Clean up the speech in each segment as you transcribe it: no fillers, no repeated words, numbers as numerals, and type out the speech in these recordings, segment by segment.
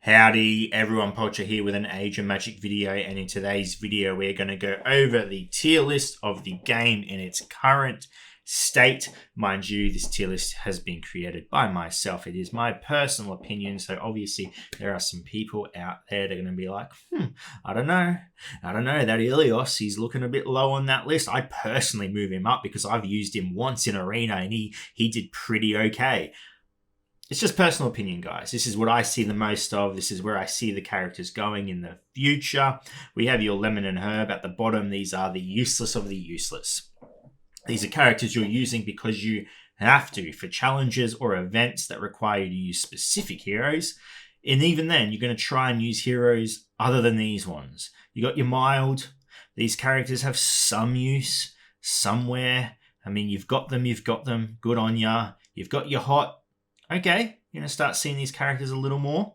Howdy, everyone, Poacher here with an Age of Magic video, and in today's video we're going to go over the tier list of the game in its current state. Mind you, this tier list has been created by myself. It is my personal opinion, so obviously there are some people out there that are going to be like, I don't know, that Ilios, he's looking a bit low on that list. I personally move him up because I've used him once in Arena and he did pretty okay. It's just personal opinion, guys. This is what I see the most of. This is where I see the characters going in the future. We have your Lemon and Herb at the bottom. These are the useless of the useless. These are characters you're using because you have to for challenges or events that require you to use specific heroes. And even then, you're going to try and use heroes other than these ones. You got your mild. These characters have some use somewhere. I mean, you've got them. Good on ya. You've got your hot. Okay, you're going to start seeing these characters a little more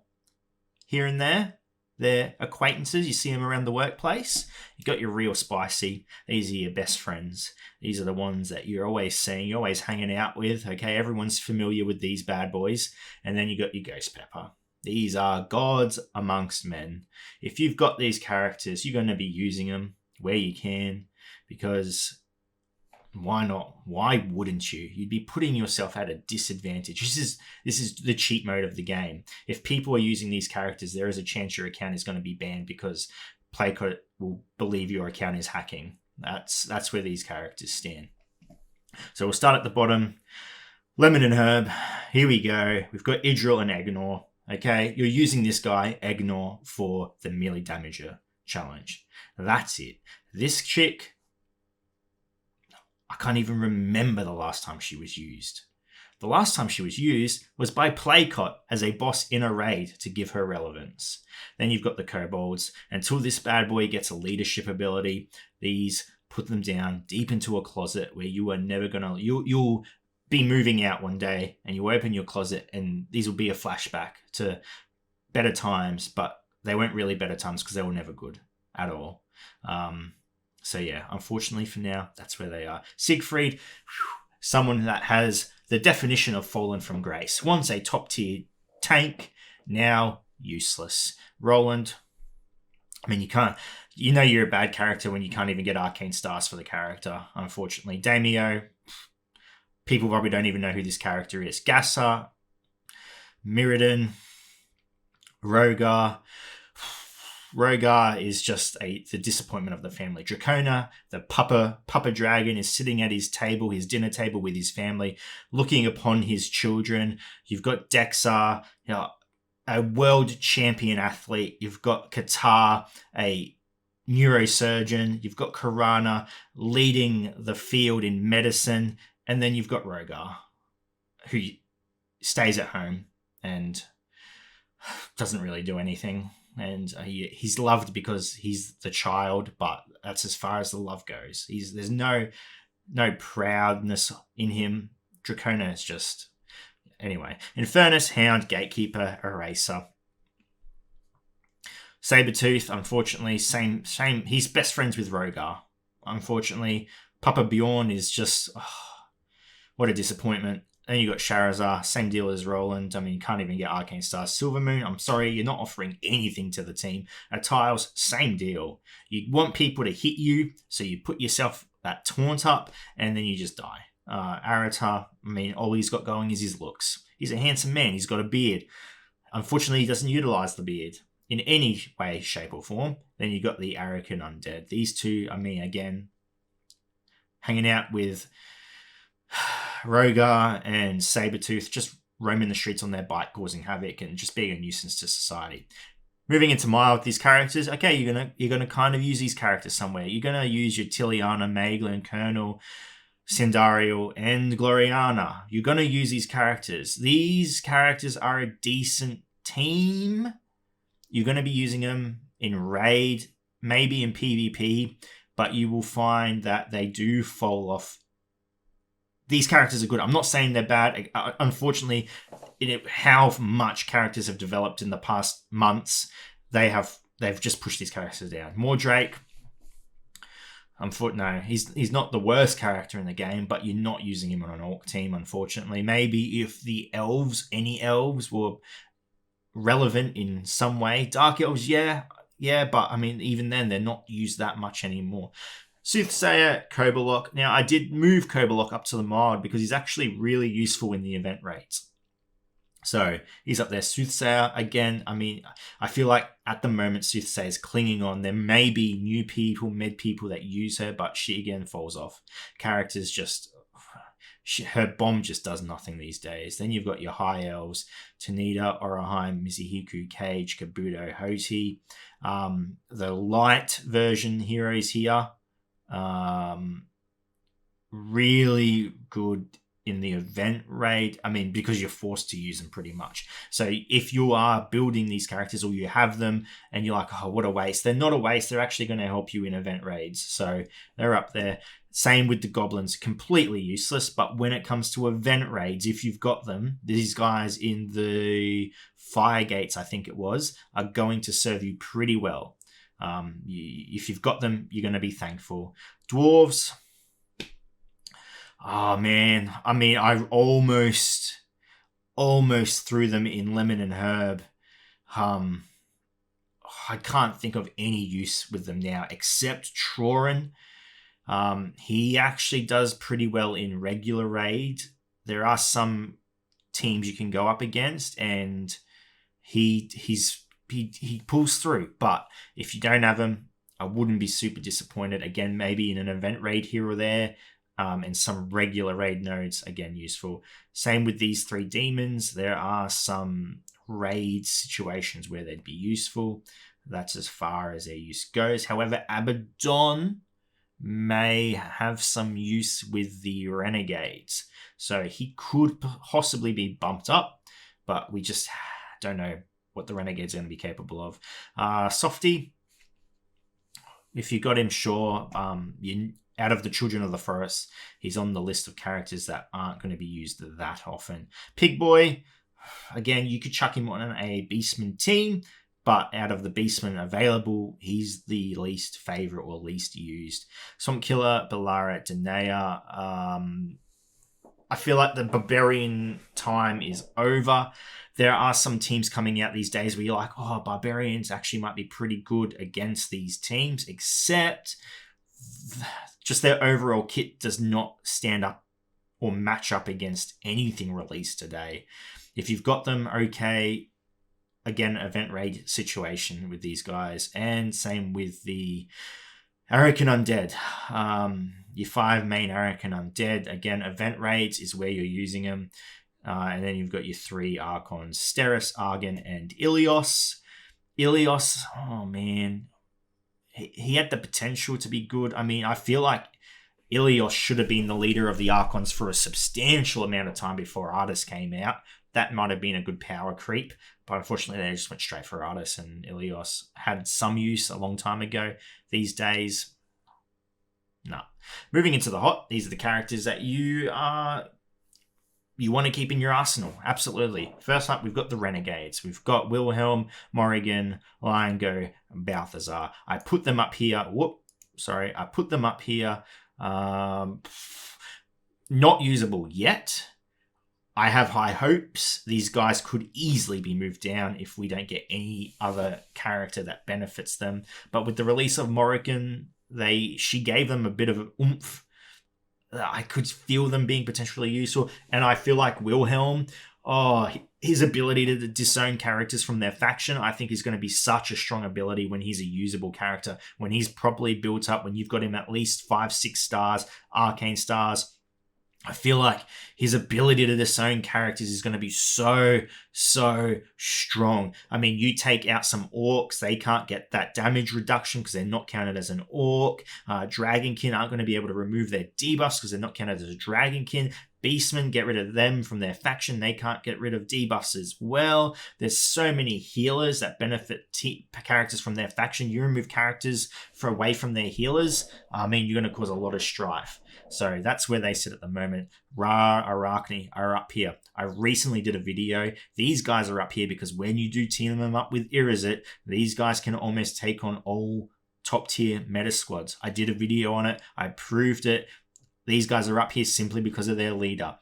here and there. They're acquaintances. You see them around the workplace. You got your real spicy. These are your best friends. These are the ones that you're always seeing, you're always hanging out with. Okay, everyone's familiar with these bad boys. And then you got your Ghost Pepper. These are gods amongst men. If you've got these characters, you're going to be using them where you can, because why not? Why wouldn't you? You'd be putting yourself at a disadvantage. This is the cheat mode of the game. If people are using these characters, there is a chance your account is going to be banned because Playcode will believe your account is hacking. That's where these characters stand. So we'll start at the bottom. Lemon and Herb. Here we go. We've got Idril and Egnor. Okay, you're using this guy, Egnor, for the melee damager challenge. That's it. This chick, I can't even remember the last time she was used. The last time she was used was by Playcot as a boss in a raid to give her relevance. Then you've got the kobolds. Until this bad boy gets a leadership ability, these put them down deep into a closet where you are never gonna. You'll be moving out one day and you open your closet and these will be a flashback to better times, but they weren't really better times because they were never good at all. So yeah, unfortunately for now, that's where they are. Siegfried, someone that has the definition of fallen from grace. Once a top tier tank, now useless. Roland, I mean, you're a bad character when you can't even get arcane stars for the character, unfortunately. Damio, people probably don't even know who this character is. Gassa, Mirrodin, Rogar. Rogar is just the disappointment of the family. Dracona, the Papa Dragon, is sitting at his dinner table with his family, looking upon his children. You've got Dexar, a world champion athlete. You've got Qatar, a neurosurgeon. You've got Karana leading the field in medicine. And then you've got Rogar, who stays at home and doesn't really do anything. And he's loved because he's the child, but that's as far as the love goes. There's no proudness in him. Dracona is just... Anyway. Infernus, Hound, Gatekeeper, Eraser. Sabretooth, unfortunately, same. He's best friends with Rogar. Unfortunately, Papa Bjorn is just... what a disappointment. Then you got Sharazar, same deal as Roland. I mean, you can't even get Arcane Stars. Silvermoon, I'm sorry, you're not offering anything to the team. Tiles, same deal. You want people to hit you, so you put yourself that taunt up, and then you just die. Aratar, I mean, all he's got going is his looks. He's a handsome man. He's got a beard. Unfortunately, he doesn't utilize the beard in any way, shape, or form. Then you got the Arakan Undead. These two, I mean, again, hanging out with Rogar and Sabretooth, just roaming the streets on their bike, causing havoc and just being a nuisance to society. Moving into mild, these characters, okay, you're gonna kind of use these characters somewhere. You're gonna use your Tiliana, Maeglin, Colonel, Sindariel, and Gloriana. You're gonna use these characters. These characters are a decent team. You're gonna be using them in raid, maybe in PvP, but you will find that they do fall off. These characters are good. I'm not saying they're bad. Unfortunately, how much characters have developed in the past months, they've just pushed these characters down. Mordrake, no, he's not the worst character in the game, but you're not using him on an orc team, unfortunately. Maybe if any elves were relevant in some way. Dark Elves, yeah, but I mean, even then, they're not used that much anymore. Soothsayer, Kobolok. Now, I did move Kobolok up to the mod because he's actually really useful in the event rates. So he's up there. Soothsayer, again, I mean, I feel like at the moment Soothsayer is clinging on. There may be new people, mid people that use her, but she again falls off. Characters just... her bomb just does nothing these days. Then you've got your high elves, Tanita, Oraheim, Mizuhiku, Cage, Kabuto, Hoti. The light version heroes here. Really good in the event raid. I mean, because you're forced to use them pretty much. So if you are building these characters or you have them and you're like, oh, what a waste. They're not a waste. They're actually going to help you in event raids. So they're up there. Same with the goblins, completely useless. But when it comes to event raids, if you've got them, these guys in the fire gates, I think it was, are going to serve you pretty well. If you've got them, you're going to be thankful. Dwarves. Oh, man. I mean, I almost threw them in lemon and herb. I can't think of any use with them now, except Troran. He actually does pretty well in regular raid. There are some teams you can go up against, and he pulls through. But if you don't have him, I wouldn't be super disappointed. Again, maybe in an event raid here or there, and some regular raid nodes, again, useful. Same with these three demons. There are some raid situations where they'd be useful. That's as far as their use goes. However, Abaddon may have some use with the Renegades. So he could possibly be bumped up, but we just don't know what the Renegades are going to be capable of. Softy, if you got him, sure. Out of the Children of the Forest, he's on the list of characters that aren't going to be used that often. Pig Boy, again, you could chuck him on a Beastman team, but out of the Beastmen available, he's the least favorite or least used. Swamp Killer, Belara, Danaea. I feel like the Barbarian time is over. There are some teams coming out these days where you're like, oh, Barbarians actually might be pretty good against these teams, except just their overall kit does not stand up or match up against anything released today. If you've got them, okay. Again, event raid situation with these guys. And same with the Arrogant Undead. Your 5 main Arrogant Undead. Again, event raids is where you're using them. And then you've got your 3 Archons, Steris, Argon, and Ilios. Ilios, oh man. He had the potential to be good. I mean, I feel like Ilios should have been the leader of the Archons for a substantial amount of time before Artis came out. That might have been a good power creep, but unfortunately they just went straight for Artis, and Ilios had some use a long time ago. These days, no. Moving into the hot, these are the characters that you want to keep in your arsenal. Absolutely. First up, we've got the Renegades. We've got Wilhelm, Morrigan, Liongo, and Balthazar. I put them up here. I put them up here. Not usable yet. I have high hopes. These guys could easily be moved down if we don't get any other character that benefits them. But with the release of Morrigan, she gave them a bit of an oomph. I could feel them being potentially useful. And I feel like Wilhelm, his ability to disown characters from their faction, I think is going to be such a strong ability when he's a usable character. When he's properly built up, when you've got him at least 5-6 stars, arcane stars, I feel like his ability to disown characters is going to be so strong. I mean, you take out some orcs, they can't get that damage reduction because they're not counted as an orc. Dragonkin aren't going to be able to remove their debuffs because they're not counted as a Dragonkin. Beastmen, get rid of them from their faction. They can't get rid of debuffs as well. There's so many healers that benefit characters from their faction. You remove characters away from their healers, I mean, you're going to cause a lot of strife. So that's where they sit at the moment. Ra, Arachne are up here. I recently did a video. These guys are up here because when you do team them up with Irizit, these guys can almost take on all top tier meta squads. I did a video on it. I proved it. These guys are up here simply because of their leader.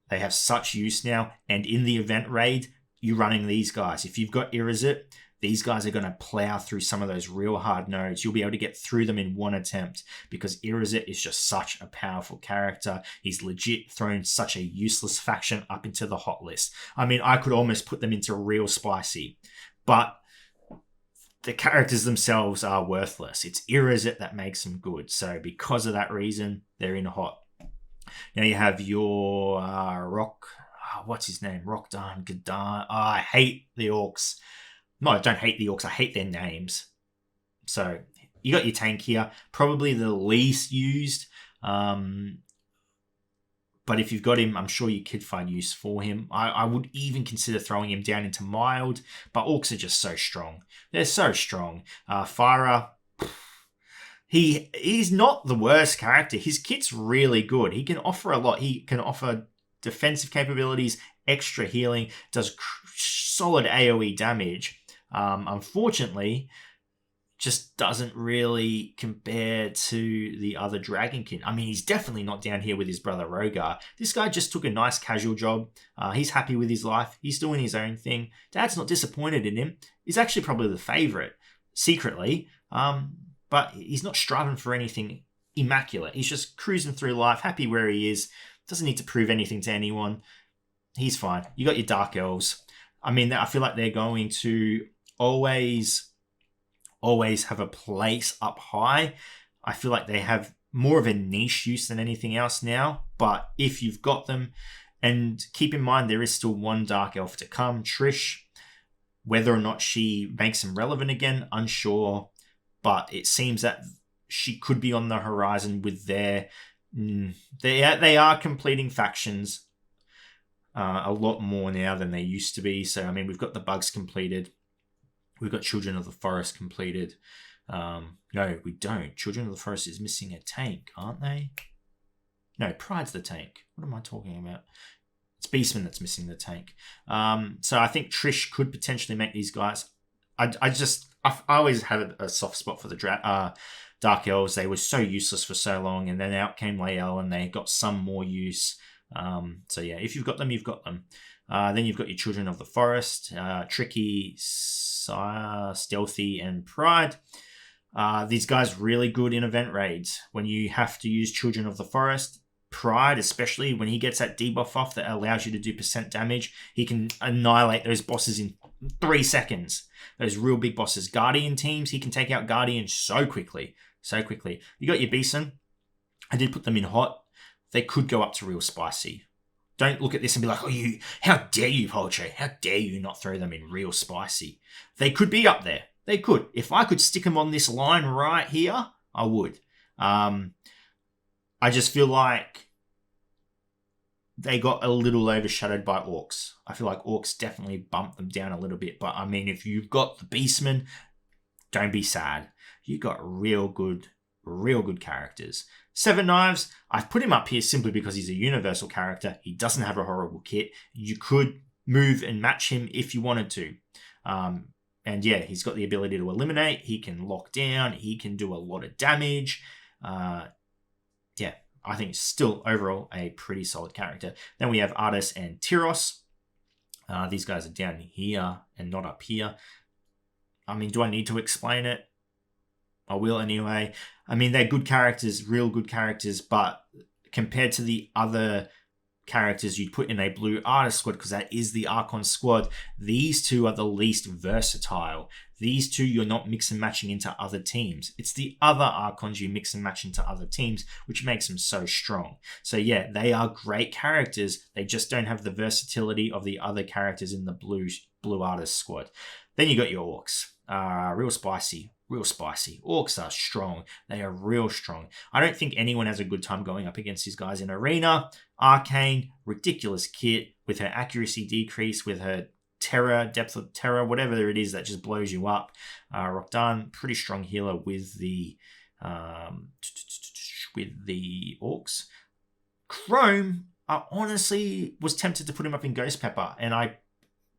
They have such use now. And in the event raid, you're running these guys. If you've got Irizit, these guys are going to plow through some of those real hard nodes. You'll be able to get through them in one attempt because Irizit is just such a powerful character. He's legit thrown such a useless faction up into the hot list. I mean, I could almost put them into real spicy, but the characters themselves are worthless. It's Irizit that makes them good. So because of that reason, they're in hot. Now you have your what's his name? Rockdan, Gadan. I hate the Orcs. No, I don't hate the Orcs. I hate their names. So you got your tank here. Probably the least used. But if you've got him, I'm sure you could find use for him. I would even consider throwing him down into mild. But Orcs are just so strong. They're so strong. Pharah, he's not the worst character. His kit's really good. He can offer a lot. He can offer defensive capabilities, extra healing, does solid AoE damage. Unfortunately, just doesn't really compare to the other Dragonkin. I mean, he's definitely not down here with his brother Rogar. This guy just took a nice casual job. He's happy with his life. He's doing his own thing. Dad's not disappointed in him. He's actually probably the favourite, secretly. But he's not striving for anything immaculate. He's just cruising through life, happy where he is. Doesn't need to prove anything to anyone. He's fine. You got your Dark Elves. I mean, I feel like they're going to always have a place up high. I feel like they have more of a niche use than anything else now. But if you've got them, and keep in mind there is still one Dark Elf to come, Trish. Whether or not she makes them relevant again, unsure. But it seems that she could be on the horizon with their... They are completing factions a lot more now than they used to be. So, I mean, we've got the Bugs completed. We've got Children of the Forest completed. No, we don't. Children of the Forest is missing a tank, aren't they? No, Pride's the tank. What am I talking about? It's Beastman that's missing the tank. So I think Trish could potentially make these guys. I always had a soft spot for the Dark Elves. They were so useless for so long, and then out came Lael, and they got some more use. So yeah, if you've got them, you've got them. Then you've got your Children of the Forest, Tricky, Stealthy, and Pride. These guys really good in event raids. When you have to use Children of the Forest, Pride, especially when he gets that debuff off that allows you to do % damage, he can annihilate those bosses in 3 seconds. Those real big bosses. Guardian teams, he can take out Guardian so quickly. So quickly. You got your Beeson. I did put them in hot. They could go up to real spicy. Don't look at this and be like, oh, how dare you, Poultry? How dare you not throw them in real spicy? They could be up there. They could. If I could stick them on this line right here, I would. I just feel like they got a little overshadowed by Orcs. I feel like Orcs definitely bumped them down a little bit. But, I mean, if you've got the Beastmen, don't be sad. You got real good characters. Seven Knives, I've put him up here simply because he's a universal character. He doesn't have a horrible kit. You could move and match him if you wanted to. And yeah, he's got the ability to eliminate. He can lock down. He can do a lot of damage. Yeah, I think it's still overall a pretty solid character. Then we have Artis and Tyros. These guys are down here and not up here. I mean, do I need to explain it? I will anyway. I mean, they're good characters, real good characters, but compared to the other characters you'd put in a blue Artist squad, because that is the Archon squad, these two are the least versatile. These two you're not mix and matching into other teams. It's the other Archons you mix and match into other teams, which makes them so strong. So yeah, they are great characters. They just don't have the versatility of the other characters in the blue Artist squad. Then you got your Orcs. Real spicy. Orcs are strong. They are real strong. I don't think anyone has a good time going up against these guys in Arena. Arcane, ridiculous kit with her accuracy decrease, with her terror, depth of terror, whatever it is that just blows you up. Rockdan, pretty strong healer with the Orcs. Chrome, I honestly was tempted to put him up in Ghost Pepper, and I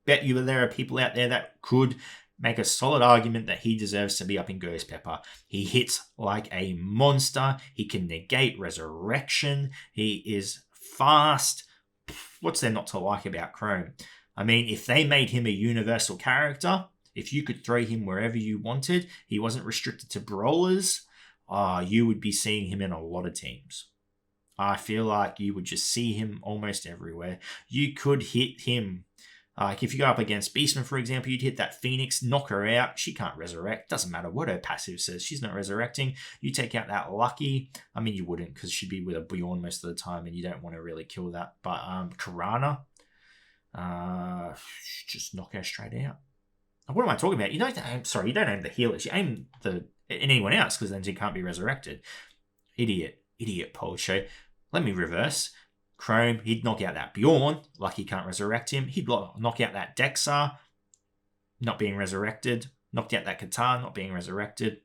bet you there are people out there that could make a solid argument that he deserves to be up in Ghost Pepper. He hits like a monster. He can negate resurrection. He is fast. What's there not to like about Chrome? I mean, if they made him a universal character, if you could throw him wherever you wanted, he wasn't restricted to brawlers, you would be seeing him in a lot of teams. I feel like you would just see him almost everywhere. You could hit him. Like if you go up against Beastman, for example, you'd hit that Phoenix, knock her out. She can't resurrect. Doesn't matter what her passive says. She's not resurrecting. You take out that Lucky. I mean, you wouldn't because she'd be with a Bjorn most of the time and you don't want to really kill that. But Karana, just knock her straight out. What am I talking about? You don't aim the healers. You aim anyone else because then she can't be resurrected. Idiot Polcho. Let me reverse. Chrome, he'd knock out that Bjorn. Lucky can't resurrect him. He'd knock out that Dexar, not being resurrected. Knocked out that Qatar, not being resurrected.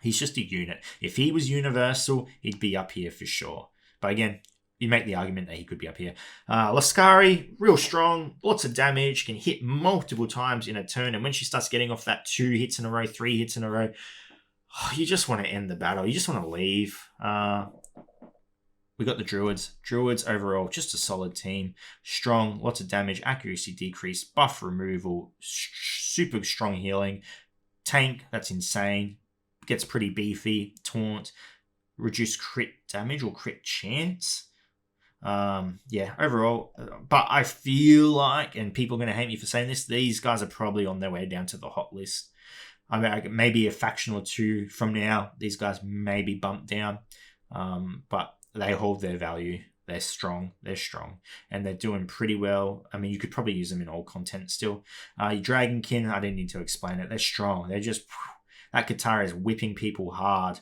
He's just a unit. If he was universal, he'd be up here for sure. But again, you make the argument that he could be up here. Lascari, real strong, lots of damage, can hit multiple times in a turn. And when she starts getting off that 2 hits in a row, 3 hits in a row, you just want to end the battle. You just want to leave. We got the Druids. Druids overall, just a solid team. Strong, lots of damage, accuracy decrease, buff removal, super strong healing. Tank, that's insane. Gets pretty beefy. Taunt, reduced crit damage or crit chance. Yeah, overall. But I feel like, and people are going to hate me for saying this, these guys are probably on their way down to the hot list. I mean, maybe a faction or two from now, these guys may be bumped down. But they hold their value. They're strong. And they're doing pretty well. I mean, you could probably use them in all content still. Your Dragonkin, I didn't need to explain it. They're strong. They're just... That guitar is whipping people hard.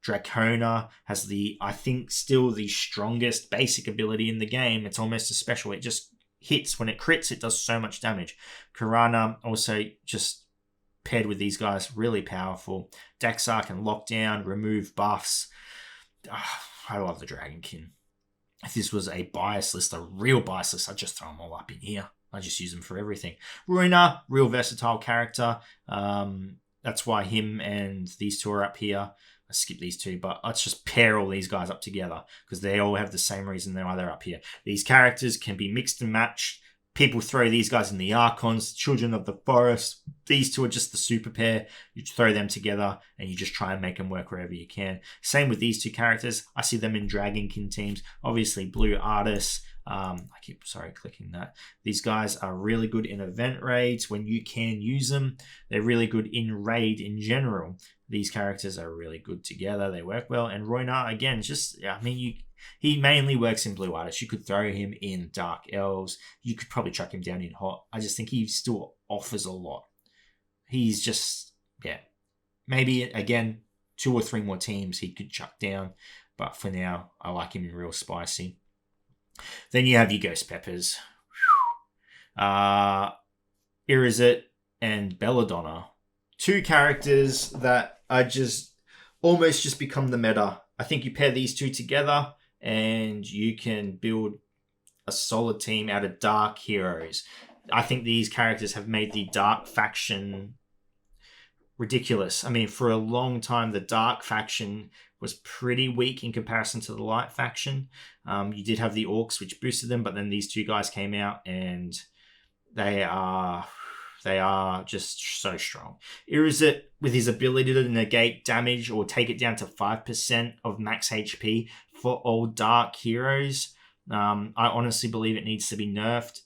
Dracona has I think, still the strongest basic ability in the game. It's almost a special. It just hits. When it crits, it does so much damage. Karana also just paired with these guys, really powerful. Daxar can lock down, remove buffs. I love the Dragonkin. If this was a bias list, a real bias list, I'd just throw them all up in here. I just use them for everything. Ruina, real versatile character. That's why him and these two are up here. I skip these two, but let's just pair all these guys up together because they all have the same reason they're up here. These characters can be mixed and matched. People throw these guys in the Archons, Children of the Forest. These two are just the super pair. You throw them together and you just try and make them work wherever you can. Same with these two characters. I see them in Dragonkin teams. Obviously, Blue Artists. I keep clicking that. These guys are really good in event raids when you can use them. They're really good in raid in general. These characters are really good together. They work well. And Roynar, again, he mainly works in Blue Artists. You could throw him in Dark Elves. You could probably chuck him down in Hot. I just think he still offers a lot. He's just, maybe, again, 2 or 3 more teams he could chuck down. But for now, I like him in Real Spicy. Then you have your Ghost Peppers. Irizit and Belladonna. 2 characters that are just almost just become the meta. I think you pair these 2 together and you can build a solid team out of dark heroes. I think these characters have made the dark faction ridiculous. I mean, for a long time, the dark faction was pretty weak in comparison to the light faction. You did have the Orcs, which boosted them, but then these 2 guys came out and they are just so strong. Irizit, with his ability to negate damage or take it down to 5% of max HP for all dark heroes, I honestly believe it needs to be nerfed.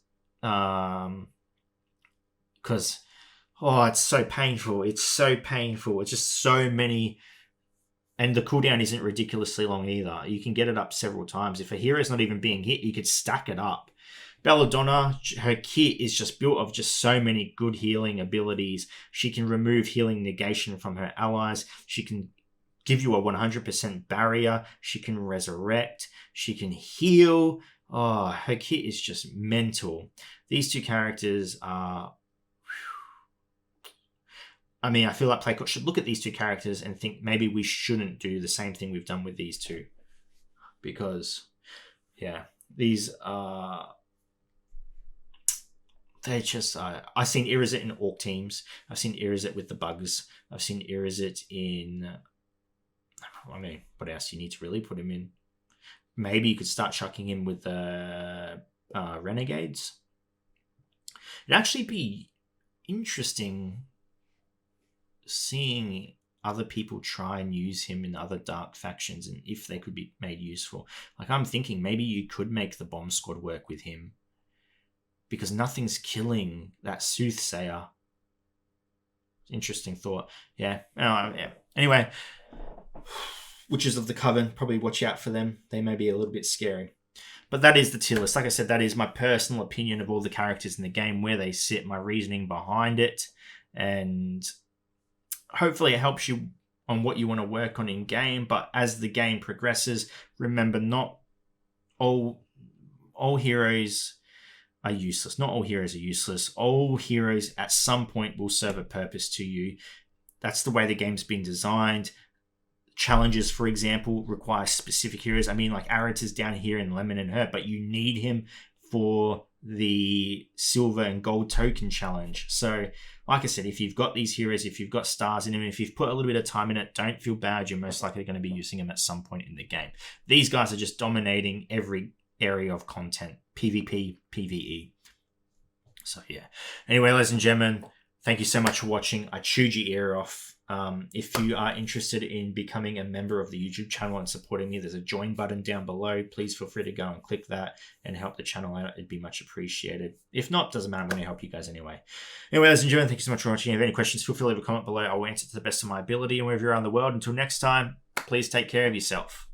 Because, it's so painful. It's so painful. It's just so many... And the cooldown isn't ridiculously long either. You can get it up several times. If a hero's not even being hit, you could stack it up. Belladonna, her kit is just built of just so many good healing abilities. She can remove healing negation from her allies. She can give you a 100% barrier. She can resurrect. She can heal. Her kit is just mental. These 2 characters are... I mean, I feel like Playcourt should look at these 2 characters and think maybe we shouldn't do the same thing we've done with these 2. Because, these are... They're just... I've seen Irizit in Orc teams. I've seen Irizit with the bugs. I've seen Irizit in... I mean, what else do you need to really put him in? Maybe you could start chucking him with the Renegades. It'd actually be interesting seeing other people try and use him in other dark factions and if they could be made useful. Like, I'm thinking maybe you could make the bomb squad work with him because nothing's killing that Soothsayer. Interesting thought. Yeah. Anyway, Witches of the Coven, probably watch out for them. They may be a little bit scary. But that is the tier list. Like I said, that is my personal opinion of all the characters in the game, where they sit, my reasoning behind it. And hopefully it helps you on what you want to work on in game. But as the game progresses, remember, not all heroes are useless. Not all heroes are useless. All heroes at some point will serve a purpose to you. That's the way the game's been designed. Challenges, for example, require specific heroes. I mean, like Arit is down here in Lemon and Hurt, but you need him for the silver and gold token challenge. So, like I said, if you've got these heroes, if you've got stars in them, if you've put a little bit of time in it, don't feel bad. You're most likely going to be using them at some point in the game. These guys are just dominating every area of content. PvP, PvE. So, yeah. Anyway, ladies and gentlemen, thank you so much for watching. I chewed your ear off. If you are interested in becoming a member of the YouTube channel and supporting me, there's a join button down below. Please feel free to go and click that and help the channel out. It'd be much appreciated. If not, doesn't matter. I'm going to help you guys anyway. Anyway, ladies and gentlemen, thank you so much for watching. If you have any questions, feel free to leave a comment below. I'll answer to the best of my ability. And wherever you're around the world, until next time, please take care of yourself.